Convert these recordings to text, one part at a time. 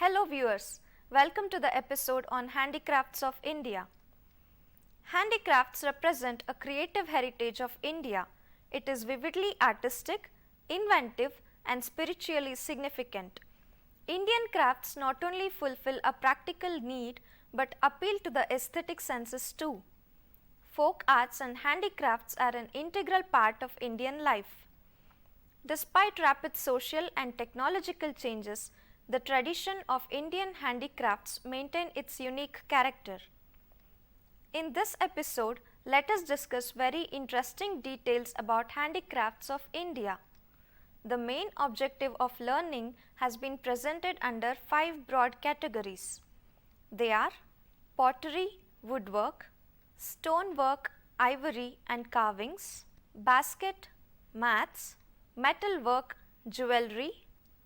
Hello viewers, welcome to the episode on Handicrafts of India. Handicrafts represent a creative heritage of India. It is vividly artistic, inventive and spiritually significant. Indian crafts not only fulfill a practical need but appeal to the aesthetic senses too. Folk arts and handicrafts are an integral part of Indian life. Despite rapid social and technological changes, the tradition of Indian handicrafts maintain its unique character. In this episode, let us discuss very interesting details about handicrafts of India. The main objective of learning has been presented under 5 broad categories. They are pottery, woodwork, stonework, ivory and carvings, basket, mats, metalwork, jewelry,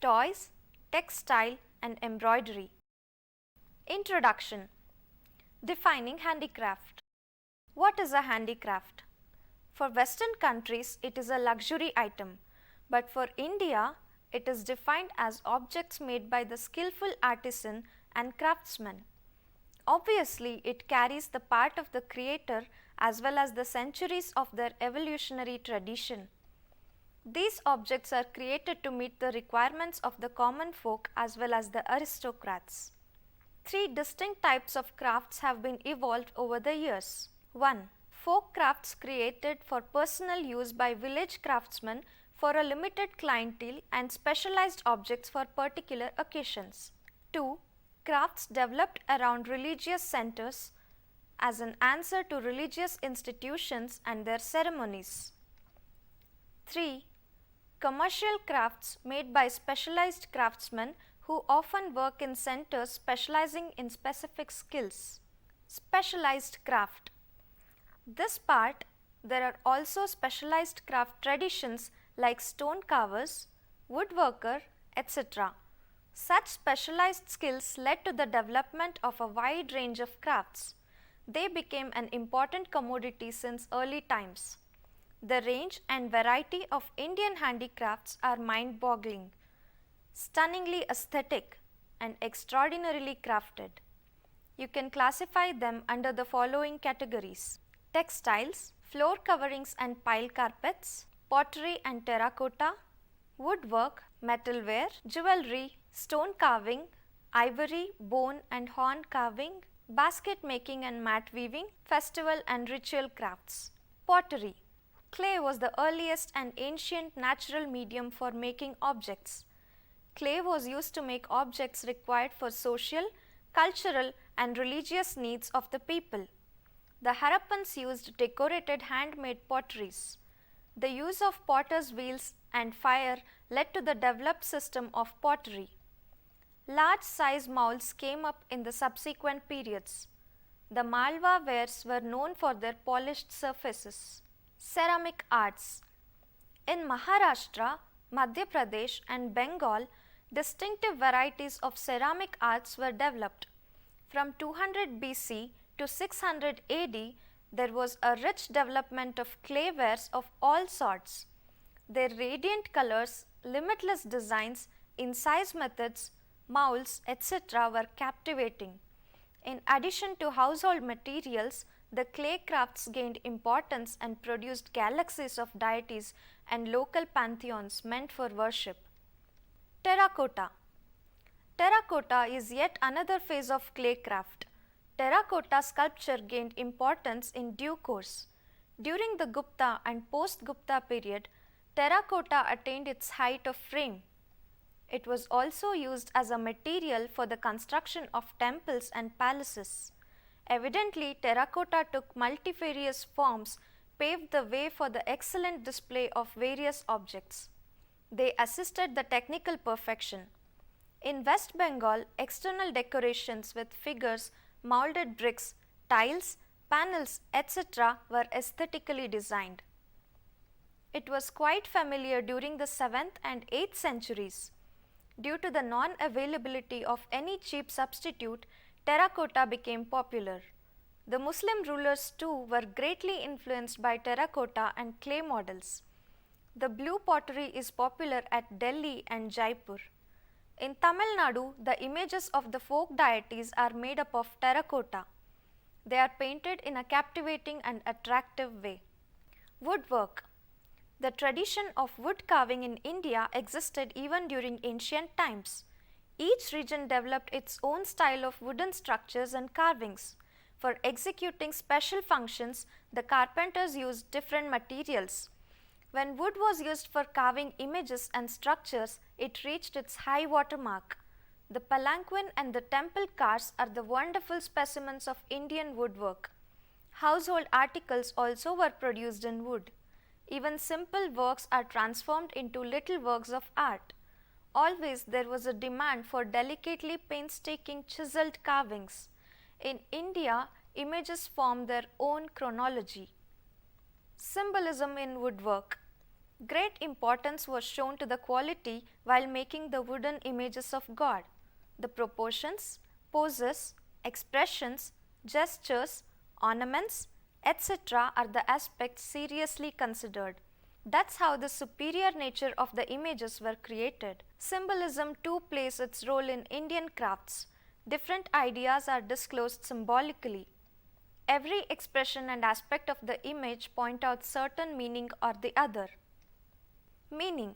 toys, textile and embroidery. Introduction. Defining handicraft. What is a handicraft? For Western countries, it is a luxury item, but for India, it is defined as objects made by the skillful artisan and craftsman. Obviously, it carries the part of the creator as well as the centuries of their evolutionary tradition. These objects are created to meet the requirements of the common folk as well as the aristocrats. 3 distinct types of crafts have been evolved over the years. 1. Folk crafts created for personal use by village craftsmen for a limited clientele and specialized objects for particular occasions. 2. Crafts developed around religious centers as an answer to religious institutions and their ceremonies. 3. Commercial crafts made by specialized craftsmen who often work in centers specializing in specific skills. Specialized craft. This part, there are also specialized craft traditions like stone carvers, woodworker, etc. Such specialized skills led to the development of a wide range of crafts. They became an important commodity since early times. The range and variety of Indian handicrafts are mind-boggling, stunningly aesthetic and extraordinarily crafted. You can classify them under the following categories: textiles, floor coverings and pile carpets, pottery and terracotta, woodwork, metalware, jewelry, stone carving, ivory, bone and horn carving, basket making and mat weaving, festival and ritual crafts. Pottery. Clay was the earliest and ancient natural medium for making objects. Clay was used to make objects required for social, cultural and religious needs of the people. The Harappans used decorated handmade potteries. The use of potter's wheels and fire led to the developed system of pottery. Large size molds came up in the subsequent periods. The Malwa wares were known for their polished surfaces. Ceramic arts. In Maharashtra, Madhya Pradesh and Bengal, distinctive varieties of ceramic arts were developed. From 200 BC to 600 AD, there was a rich development of clay wares of all sorts. Their radiant colors, limitless designs, incise methods, molds, etc. were captivating. In addition to household materials, the clay crafts gained importance and produced galaxies of deities and local pantheons meant for worship. Terracotta. Terracotta is yet another phase of clay craft. Terracotta sculpture gained importance in due course. During the Gupta and post-Gupta period, terracotta attained its height of fame. It was also used as a material for the construction of temples and palaces. Evidently, terracotta took multifarious forms, paved the way for the excellent display of various objects. They assisted the technical perfection. In West Bengal, external decorations with figures, molded bricks, tiles, panels, etc. were aesthetically designed. It was quite familiar during the 7th and 8th centuries. Due to the non-availability of any cheap substitute, terracotta became popular. The Muslim rulers too were greatly influenced by terracotta and clay models. The blue pottery is popular at Delhi and Jaipur. In Tamil Nadu, the images of the folk deities are made up of terracotta. They are painted in a captivating and attractive way. Woodwork. The tradition of wood carving in India existed even during ancient times. Each region developed its own style of wooden structures and carvings. For executing special functions, the carpenters used different materials. When wood was used for carving images and structures, it reached its high water mark. The palanquin and the temple cars are the wonderful specimens of Indian woodwork. Household articles also were produced in wood. Even simple works are transformed into little works of art. Always there was a demand for delicately painstaking chiseled carvings. In India, images form their own chronology. Symbolism in woodwork. Great importance was shown to the quality while making the wooden images of God. The proportions, poses, expressions, gestures, ornaments, etc. are the aspects seriously considered. That's how the superior nature of the images were created. Symbolism too plays its role in Indian crafts. Different ideas are disclosed symbolically. Every expression and aspect of the image point out certain meaning or the other. Meaning.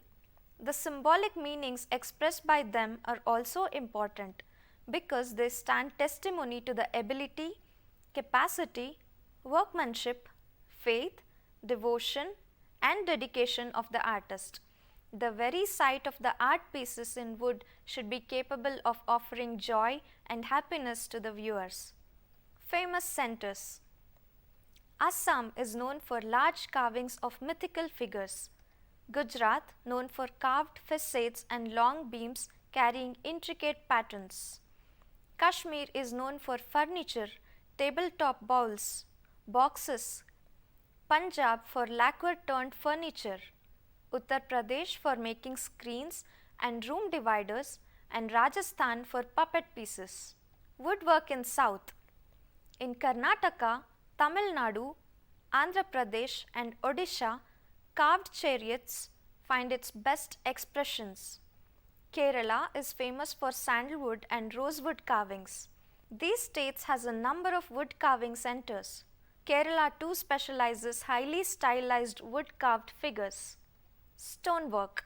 The symbolic meanings expressed by them are also important because they stand testimony to the ability, capacity, workmanship, faith, devotion, and dedication of the artist. The very sight of the art pieces in wood should be capable of offering joy and happiness to the viewers. Famous centers. Assam is known for large carvings of mythical figures. Gujarat known for carved facades and long beams carrying intricate patterns. Kashmir is known for furniture, tabletop bowls, boxes. Punjab for lacquer turned furniture. Uttar Pradesh for making screens and room dividers, and Rajasthan for puppet pieces. Woodwork in South. In Karnataka, Tamil Nadu, Andhra Pradesh and Odisha, carved chariots find its best expressions. Kerala is famous for sandalwood and rosewood carvings. These states has a number of wood carving centers. Kerala too specializes highly stylized wood carved figures. Stonework.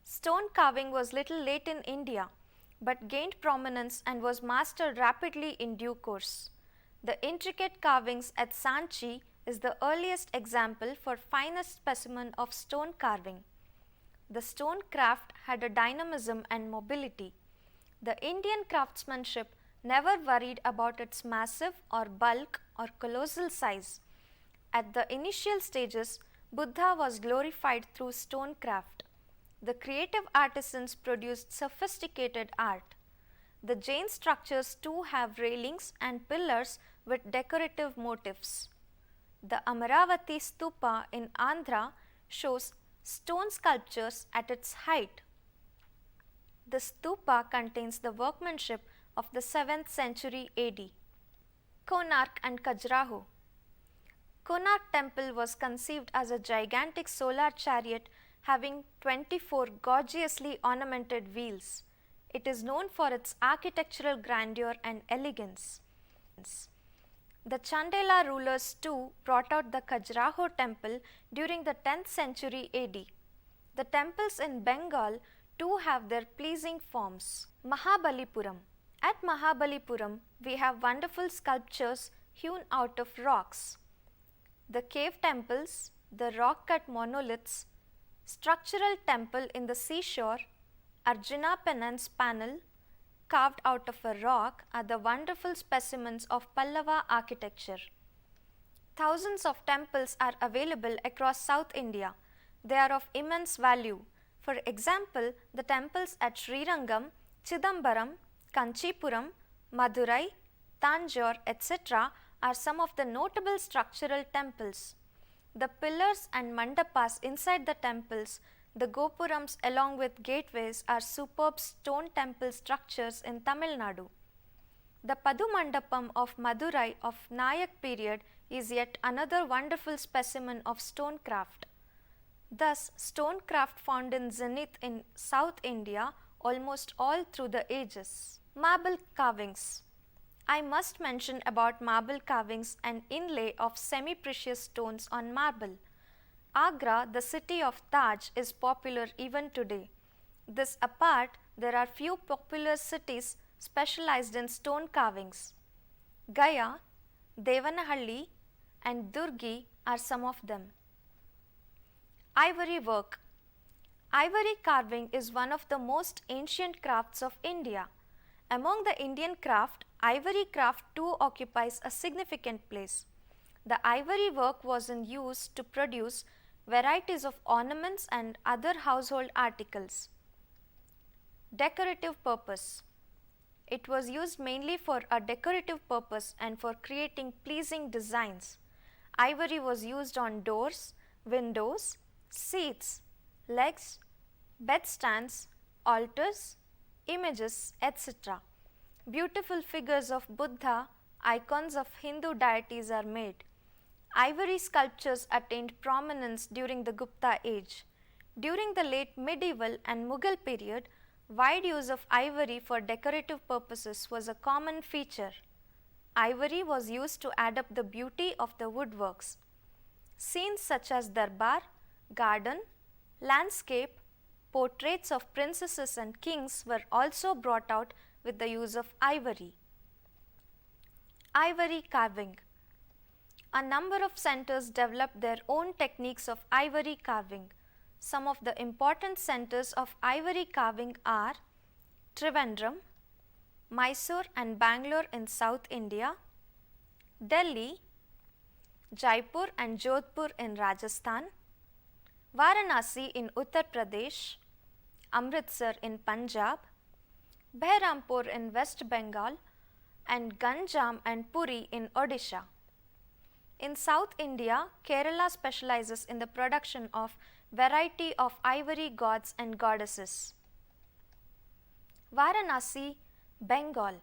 Stone carving was little late in India, but gained prominence and was mastered rapidly in due course. The intricate carvings at Sanchi is the earliest example for finest specimen of stone carving. The stone craft had a dynamism and mobility. The Indian craftsmanship never worried about its massive or bulk or colossal size. At the initial stages, Buddha was glorified through stone craft. The creative artisans produced sophisticated art. The Jain structures too have railings and pillars with decorative motifs. The Amaravati Stupa in Andhra shows stone sculptures at its height. The stupa contains the workmanship of the 7th century AD. Konark and Khajuraho. Konark temple was conceived as a gigantic solar chariot having 24 gorgeously ornamented wheels. It is known for its architectural grandeur and elegance. The Chandela rulers too brought out the Khajuraho temple during the 10th century AD. The temples in Bengal too have their pleasing forms. Mahabalipuram. At Mahabalipuram, we have wonderful sculptures hewn out of rocks. The cave temples, the rock-cut monoliths, structural temple in the seashore, Arjuna penance panel, carved out of a rock are the wonderful specimens of Pallava architecture. Thousands of temples are available across South India. They are of immense value. For example, the temples at Srirangam, Chidambaram, Kanchipuram, Madurai, Tanjore, etc. are some of the notable structural temples. The pillars and mandapas inside the temples, the gopurams along with gateways are superb stone temple structures in Tamil Nadu. The Padu Mandapam of Madurai of Nayak period is yet another wonderful specimen of stone craft. Thus, stone craft found in Zenith in South India almost all through the ages. Marble carvings. I must mention about marble carvings and inlay of semi-precious stones on marble. Agra, the city of Taj, is popular even today. This apart, there are few popular cities specialized in stone carvings. Gaya, Devanahalli and Durgi are some of them. Ivory work. Ivory carving is one of the most ancient crafts of India. Among the Indian craft, ivory craft too occupies a significant place. The ivory work was in use to produce varieties of ornaments and other household articles. Decorative purpose. It was used mainly for a decorative purpose and for creating pleasing designs. Ivory was used on doors, windows, seats, legs, bedstands, altars, images, etc. Beautiful figures of Buddha, icons of Hindu deities are made. Ivory sculptures attained prominence during the Gupta age. During the late medieval and Mughal period, wide use of ivory for decorative purposes was a common feature. Ivory was used to add up the beauty of the woodworks. Scenes such as darbar, garden, landscape, portraits of princesses and kings were also brought out with the use of ivory. Ivory carving. A number of centers developed their own techniques of ivory carving. Some of the important centers of ivory carving are Trivandrum, Mysore and Bangalore in South India, Delhi, Jaipur and Jodhpur in Rajasthan, Varanasi in Uttar Pradesh, Amritsar in Punjab, Behrampur in West Bengal, and Ganjam and Puri in Odisha. In South India, Kerala specializes in the production of variety of ivory gods and goddesses. Varanasi, Bengal.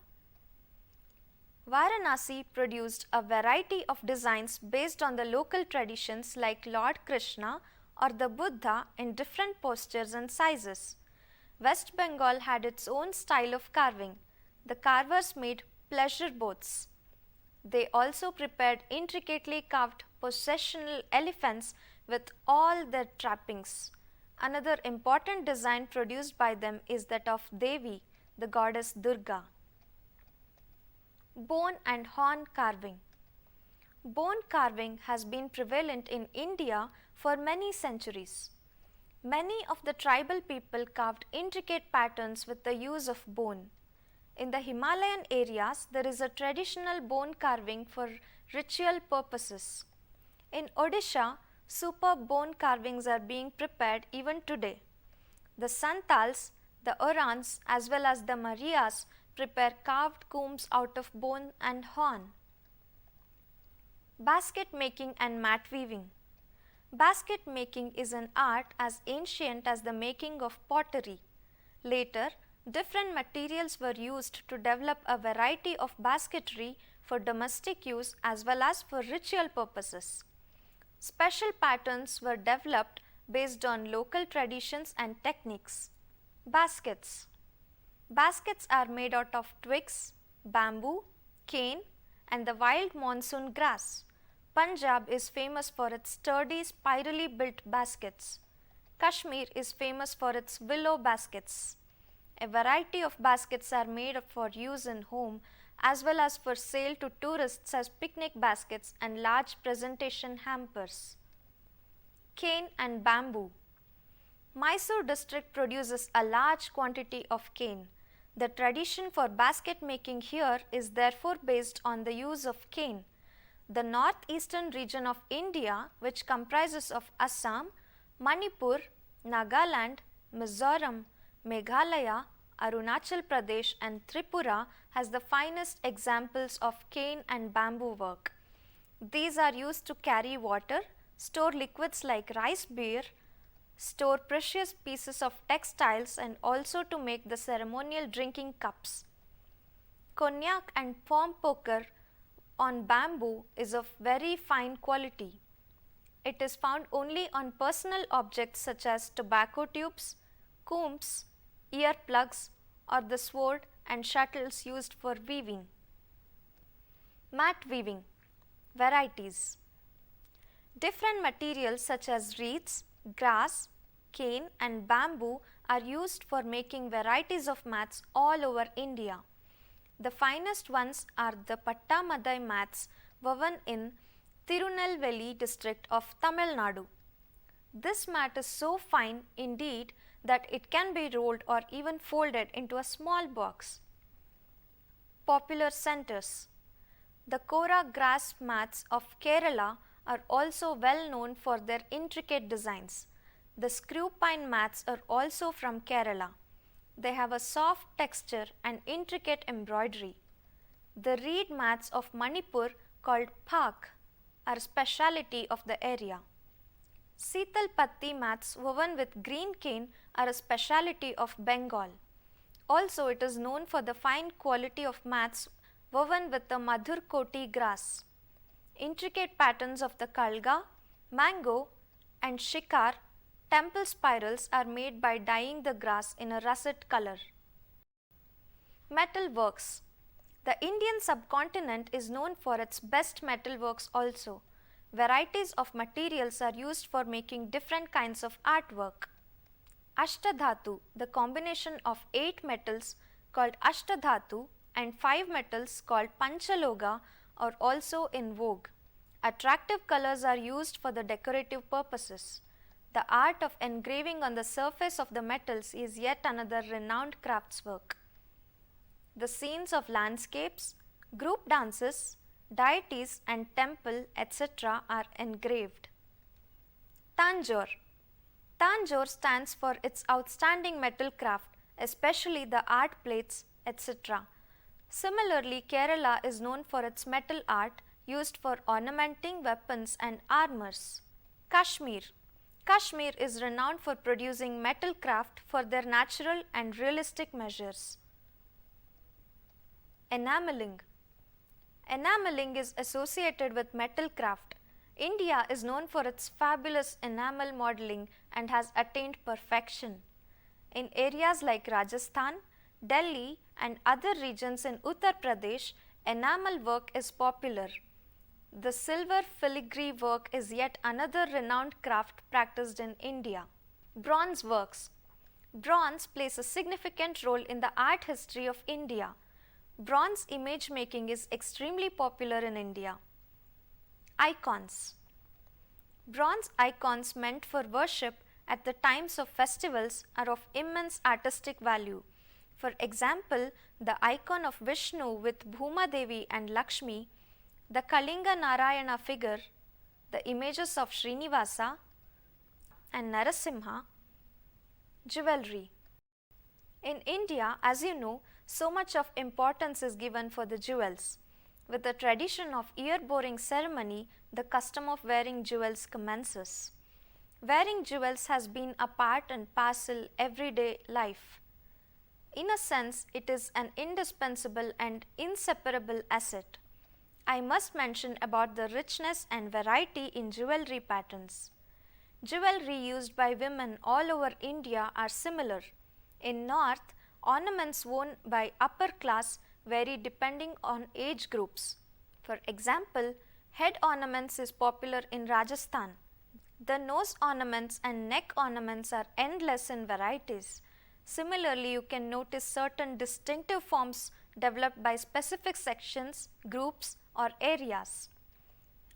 Varanasi produced a variety of designs based on the local traditions like Lord Krishna or the Buddha in different postures and sizes. West Bengal had its own style of carving. The carvers made pleasure boats. They also prepared intricately carved processional elephants with all their trappings. Another important design produced by them is that of Devi, the goddess Durga. Bone and horn carving. Bone carving has been prevalent in India for many centuries. Many of the tribal people carved intricate patterns with the use of bone. In the Himalayan areas, there is a traditional bone carving for ritual purposes. In Odisha, superb bone carvings are being prepared even today. The Santals, the Orans as well as the Marias prepare carved combs out of bone and horn. Basket making and mat weaving. Basket making is an art as ancient as the making of pottery. Later, different materials were used to develop a variety of basketry for domestic use as well as for ritual purposes. Special patterns were developed based on local traditions and techniques. Baskets. Baskets are made out of twigs, bamboo, cane and the wild monsoon grass. Punjab is famous for its sturdy spirally built baskets. Kashmir is famous for its willow baskets. A variety of baskets are made for use in home as well as for sale to tourists as picnic baskets and large presentation hampers. Cane and bamboo. Mysore district produces a large quantity of cane. The tradition for basket making here is therefore based on the use of cane. The northeastern region of India, which comprises of Assam, Manipur, Nagaland, Mizoram, Meghalaya, Arunachal Pradesh and Tripura has the finest examples of cane and bamboo work. These are used to carry water, store liquids like rice beer, store precious pieces of textiles and also to make the ceremonial drinking cups. Cognac and palm poker on bamboo is of very fine quality. It is found only on personal objects such as tobacco tubes, combs, earplugs, or the sword and shuttles used for weaving. Mat weaving. Varieties. Different materials such as reeds, grass, cane and bamboo are used for making varieties of mats all over India. The finest ones are the Pattamadai mats woven in Tirunelveli district of Tamil Nadu. This mat is so fine indeed that it can be rolled or even folded into a small box. Popular centers. The Kora grass mats of Kerala are also well known for their intricate designs. The screw pine mats are also from Kerala. They have a soft texture and intricate embroidery. The reed mats of Manipur called Pak are a speciality of the area. Seetal Patti mats woven with green cane are a speciality of Bengal. Also, it is known for the fine quality of mats woven with the Madhur Koti grass. Intricate patterns of the Kalga, mango and shikar temple spirals are made by dyeing the grass in a russet color. Metal works. The Indian subcontinent is known for its best metal works also. Varieties of materials are used for making different kinds of artwork. Ashtadhatu, the combination of 8 metals called Ashtadhatu and 5 metals called Panchaloga are also in vogue. Attractive colors are used for the decorative purposes. The art of engraving on the surface of the metals is yet another renowned craftswork. The scenes of landscapes, group dances, deities and temple etc. are engraved. Tanjore. Tanjore stands for its outstanding metal craft, especially the art plates etc. Similarly, Kerala is known for its metal art used for ornamenting weapons and armors. Kashmir. Kashmir is renowned for producing metal craft for their natural and realistic measures. Enameling. Enameling is associated with metal craft. India is known for its fabulous enamel modeling and has attained perfection. In areas like Rajasthan, Delhi and other regions in Uttar Pradesh, enamel work is popular. The silver filigree work is yet another renowned craft practiced in India. Bronze works. Bronze plays a significant role in the art history of India. Bronze image making is extremely popular in India. Icons. Bronze icons meant for worship at the times of festivals are of immense artistic value. For example, the icon of Vishnu with Bhuma Devi and Lakshmi, the Kalinga Narayana figure, the images of Srinivasa and Narasimha. Jewelry. In India, as you know, so much of importance is given for the jewels. With the tradition of ear-boring ceremony, the custom of wearing jewels commences. Wearing jewels has been a part and parcel everyday life. In a sense, it is an indispensable and inseparable asset. I must mention about the richness and variety in jewelry patterns. Jewelry used by women all over India are similar. In North, ornaments worn by upper class vary depending on age groups. For example, head ornaments is popular in Rajasthan. The nose ornaments and neck ornaments are endless in varieties. Similarly, you can notice certain distinctive forms developed by specific sections, groups or areas.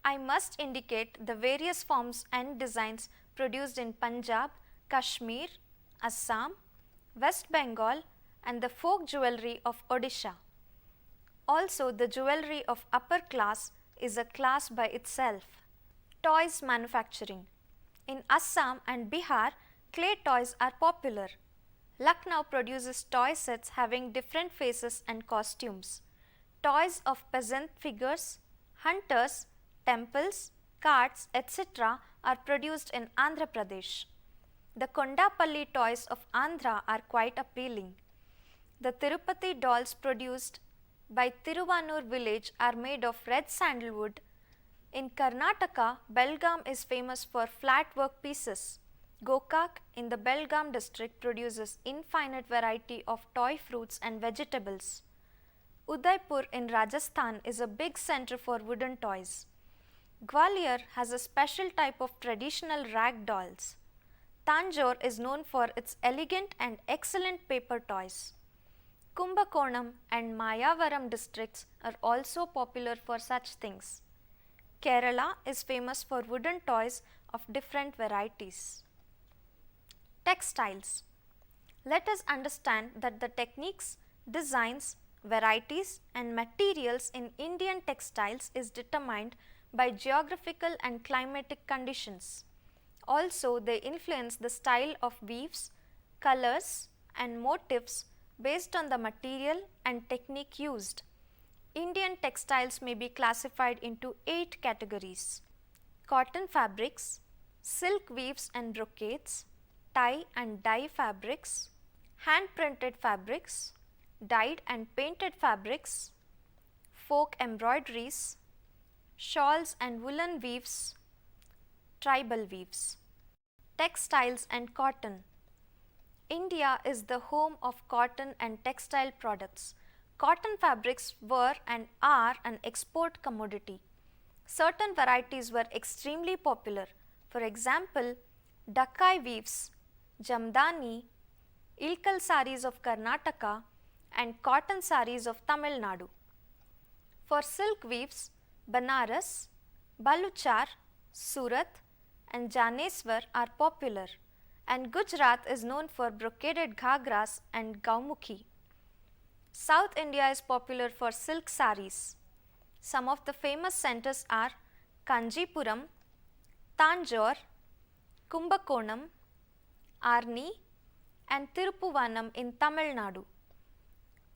I must indicate the various forms and designs produced in Punjab, Kashmir, Assam, West Bengal and the folk jewelry of Odisha. Also, the jewelry of upper class is a class by itself. Toys manufacturing. In Assam and Bihar, clay toys are popular. Lucknow produces toy sets having different faces and costumes. Toys of peasant figures, hunters, temples, carts, etc. are produced in Andhra Pradesh. The Kondapalli toys of Andhra are quite appealing. The Tirupati dolls produced by Tiruvanur village are made of red sandalwood. In Karnataka, Belgaum is famous for flat work pieces. Gokak in the Belgaum district produces infinite variety of toy fruits and vegetables. Udaipur in Rajasthan is a big center for wooden toys. Gwalior has a special type of traditional rag dolls. Tanjore is known for its elegant and excellent paper toys. Kumbakonam and Mayavaram districts are also popular for such things. Kerala is famous for wooden toys of different varieties. Textiles. Let us understand that the techniques, designs, varieties and materials in Indian textiles is determined by geographical and climatic conditions. Also, they influence the style of weaves, colors and motifs based on the material and technique used. Indian textiles may be classified into 8 categories: cotton fabrics, silk weaves and brocades, tie and dye fabrics, hand printed fabrics, dyed and painted fabrics, folk embroideries, shawls and woolen weaves, tribal weaves. Textiles and cotton. India is the home of cotton and textile products. Cotton fabrics were and are an export commodity. Certain varieties were extremely popular. For example, Dakai weaves, Jamdani, Ilkal saris of Karnataka and cotton saris of Tamil Nadu. For silk weaves, Banaras, Baluchar, Surat and Janeswar are popular, and Gujarat is known for brocaded ghagras and gaumukhi. South India is popular for silk saris. Some of the famous centers are Kanjipuram, Tanjore, Kumbakonam, Arni and Tiruppuvanam in Tamil Nadu.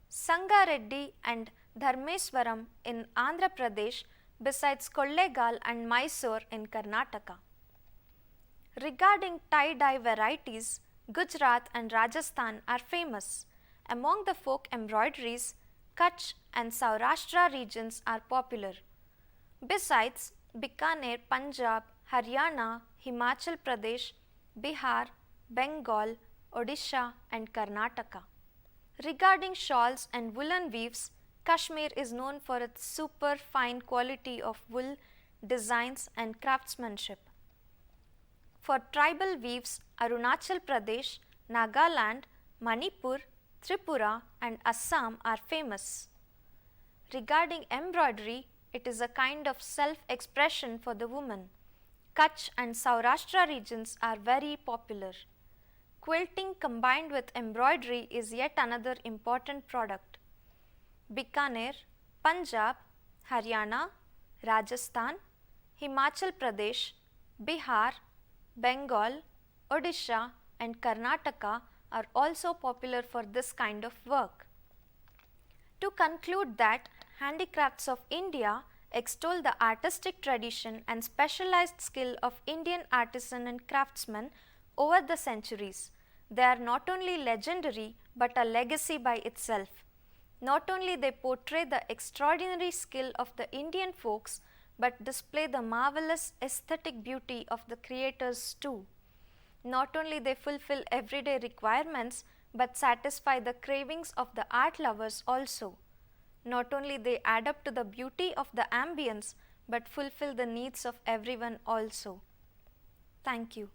Sangareddy and Dharmeswaram in Andhra Pradesh besides Kollegal and Mysore in Karnataka. Regarding tie-dye varieties, Gujarat and Rajasthan are famous. Among the folk embroideries, Kutch and Saurashtra regions are popular. Besides, Bikaner, Punjab, Haryana, Himachal Pradesh, Bihar, Bengal, Odisha and Karnataka. Regarding shawls and woolen weaves, Kashmir is known for its super fine quality of wool, designs and craftsmanship. For tribal weaves, Arunachal Pradesh, Nagaland, Manipur, Tripura and Assam are famous. Regarding embroidery, it is a kind of self-expression for the woman. Kutch and Saurashtra regions are very popular. Quilting combined with embroidery is yet another important product. Bikaner, Punjab, Haryana, Rajasthan, Himachal Pradesh, Bihar, Bengal, Odisha and Karnataka are also popular for this kind of work. To conclude that, Handicrafts of India extol the artistic tradition and specialized skill of Indian artisan and craftsmen over the centuries. They are not only legendary but a legacy by itself. Not only they portray the extraordinary skill of the Indian folks, but display the marvelous aesthetic beauty of the creators too. Not only they fulfill everyday requirements, but satisfy the cravings of the art lovers also. Not only they add up to the beauty of the ambience, but fulfill the needs of everyone also. Thank you.